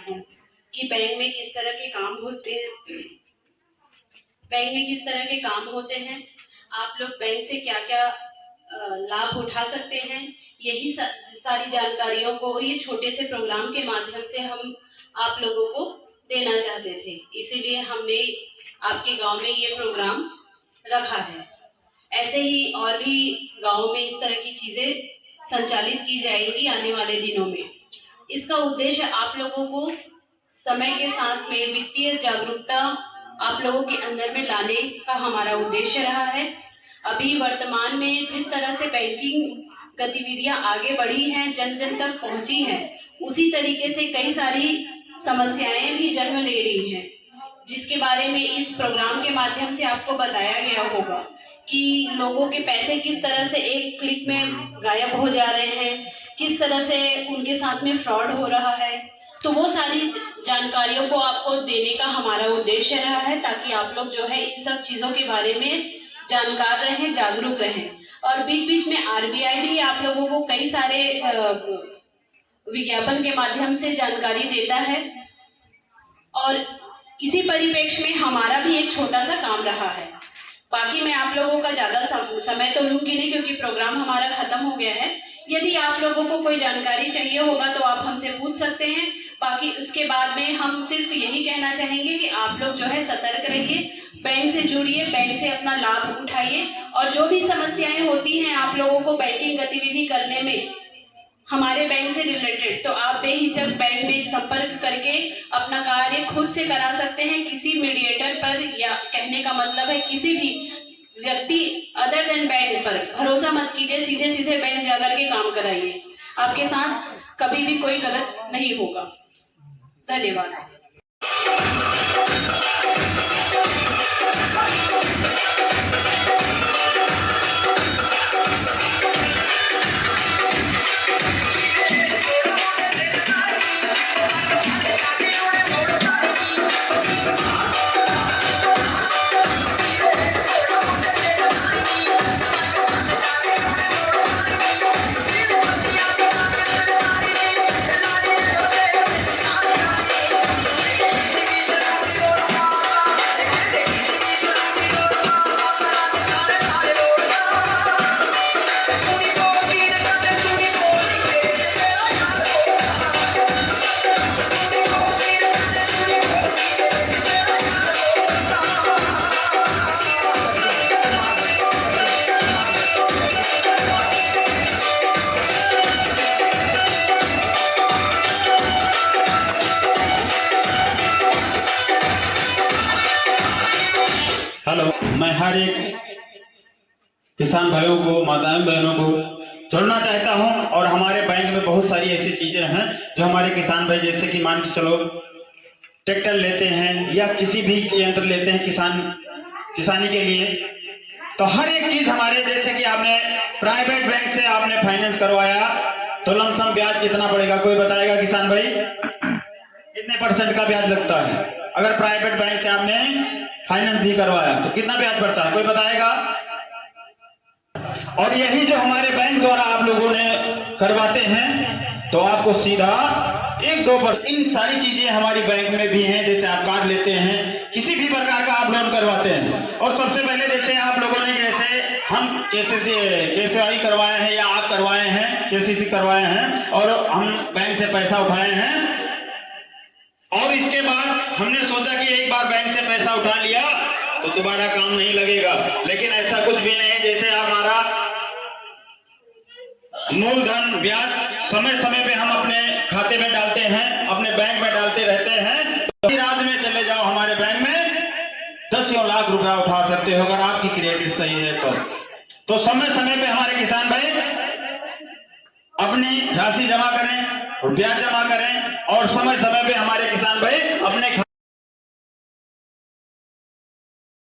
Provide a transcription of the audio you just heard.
हूँ कि बैंक में किस तरह के काम होते हैं, आप लोग बैंक से क्या क्या लाभ उठा सकते हैं। यही सारी जानकारियों को ये छोटे से प्रोग्राम के माध्यम से हम आप लोगों को देना चाहते थे, इसीलिए हमने आपके गांव में ये प्रोग्राम रखा है। ऐसे ही और भी गांव में इस तरह की चीजें संचालित की जाएगी आने वाले दिनों में। इसका उद्देश्य आप लोगों को समय के साथ में वित्तीय जागरूकता आप लोगों के अंदर में लाने का हमारा उद्देश्य रहा है। अभी वर्तमान में जिस तरह से बैंकिंग गतिविधियां आगे बढ़ी हैं, जन जन तक पहुंची हैं, उसी तरीके से कई सारी समस्याएं भी जन्म ले रही हैं, जिसके बारे में इस प्रोग्राम के माध्यम से आपको बताया गया होगा कि लोगों के पैसे किस तरह से एक क्लिक में गायब हो जा रहे हैं, किस तरह से उनके साथ में फ्रॉड हो रहा है। तो वो सारी जानकारियों को आपको देने का हमारा उद्देश्य रहा है, ताकि आप लोग जो है इन सब चीजों के बारे में जानकार रहें, जागरूक रहें। और बीच बीच में आरबीआई भी आप लोगों को कई सारे विज्ञापन के माध्यम से जानकारी देता है, और इसी परिप्रेक्ष्य में हमारा भी एक छोटा सा काम रहा है। बाकी मैं आप लोगों का ज्यादा समय तो लूंगी नहीं, क्योंकि प्रोग्राम हमारा खत्म हो गया है। यदि आप लोगों को कोई जानकारी चाहिए होगा तो आप हमसे पूछ सकते हैं। बाकी उसके बाद में हम सिर्फ यही कहना चाहेंगे कि आप लोग जो है सतर्क रहिए, बैंक से जुड़िए, बैंक से अपना लाभ उठाइए, और जो भी समस्याएं होती हैं आप लोगों को बैंकिंग गतिविधि करने में हमारे बैंक से रिलेटेड, तो आप बेहिचक बैंक में संपर्क करके अपना कार्य खुद से करा सकते हैं। किसी मीडिएटर पर, या कहने का मतलब है किसी भी व्यक्ति अदर देन बैंक पर भरोसा मत कीजिए, सीधे सीधे बैंक जाकर के काम कराइए, आपके साथ कभी भी कोई गलत नहीं होगा। धन्यवाद। हेलो, मैं हर एक किसान भाइयों को, माताएं बहनों को जोड़ना चाहता हूं। और हमारे बैंक में बहुत सारी ऐसी चीजें हैं जो हमारे किसान भाई, जैसे कि मान के चलो ट्रैक्टर लेते हैं या किसी भी यंत्र लेते हैं किसानी के लिए, तो हर एक चीज हमारे, जैसे कि आपने प्राइवेट बैंक से आपने फाइनेंस करवाया तो लमसम ब्याज कितना पड़ेगा, कोई बताएगा किसान भाई? कितने % का ब्याज लगता है? अगर प्राइवेट बैंक से आपने फाइनेंस भी करवाया तो कितना ब्याज पड़ता है, कोई बताएगा? और यही जो हमारे बैंक द्वारा आप लोगों ने करवाते हैं तो आपको सीधा 1-2%, इन सारी चीजें हमारी बैंक में भी हैं। जैसे आप कार्ड लेते हैं, किसी भी प्रकार का आप लोन करवाते हैं, और सबसे पहले जैसे आप लोगों ने, जैसे हम KCI करवाए हैं या आप करवाए हैं, KCC करवाए हैं, और हम बैंक से पैसा उठाए हैं, और इसके बाद हमने सोचा कि एक बार बैंक से पैसा उठा लिया तो दोबारा काम नहीं लगेगा। लेकिन ऐसा कुछ भी नहीं। जैसे हमारा मूलधन ब्याज समय समय पे हम अपने खाते में डालते हैं, अपने बैंक में डालते रहते हैं। तो रात में चले जाओ हमारे बैंक में 10 लाख रुपया उठा सकते हो, अगर आपकी क्रेडिट सही है तो समय समय पे हमारे किसान भाई अपनी राशि जमा करें और ब्याज जमा करें, और समय समय पे हमारे किसान भाई अपने